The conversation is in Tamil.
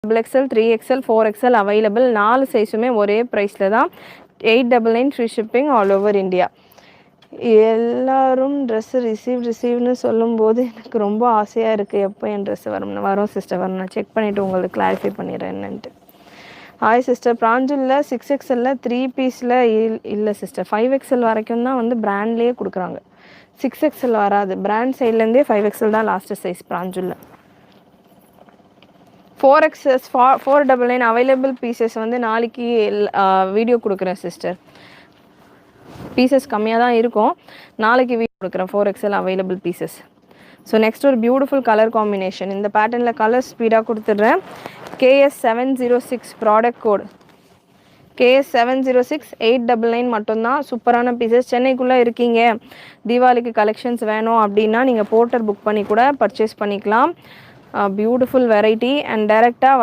XXL 3XL 4XL available. 4 சைஸுமே ஒரே ப்ரைஸில் தான். 899 free shipping all over India. எல்லாரும் ட்ரெஸ்ஸு ரிசீவ்னு சொல்லும்போது எனக்கு ரொம்ப ஆசையாக இருக்குது. எப்போ என் ட்ரெஸ்ஸு வரும் சிஸ்டர் வரும். நான் செக் பண்ணிவிட்டு உங்களுக்கு கிளாரிஃபை பண்ணிடுறேன் என்னன்ட்டு. ஹாய் சிஸ்டர், பிராஞ்சில் 6XL 3 பீஸில் இல்லை சிஸ்டர். 5XL வரைக்கும் தான் வந்து பிராண்ட்லேயே கொடுக்குறாங்க. 6XL வராது. பிராண்ட் சைட்லேருந்தே 5XL தான் லாஸ்ட்டு சைஸ் பிராஞ்சில். 4XS 499 அவைலபிள் பீசஸ் வந்து நாளைக்கு வீடியோ கொடுக்குறேன் சிஸ்டர். பீசஸ் கம்மியாக தான் இருக்கும். நாளைக்கு வீடியோ கொடுக்குறேன் 4XL available pieces. So next ஒரு பியூட்டிஃபுல் கலர் காம்பினேஷன். இந்த பேட்டர்னில் கலர் ஸ்பீடாக கொடுத்துட்றேன். KS 706 product code. KS 706 899 மட்டும்தான். சூப்பரான பீசஸ். சென்னைக்குள்ளே இருக்கீங்க, தீபாவளிக்கு கலெக்ஷன்ஸ் வேணும் அப்படின்னா நீங்கள் போர்ட்டர் புக் பண்ணி கூட பர்ச்சேஸ் பண்ணிக்கலாம். பியூட்டிஃபுல் வெரைட்டி அண்ட் டைரெக்டாக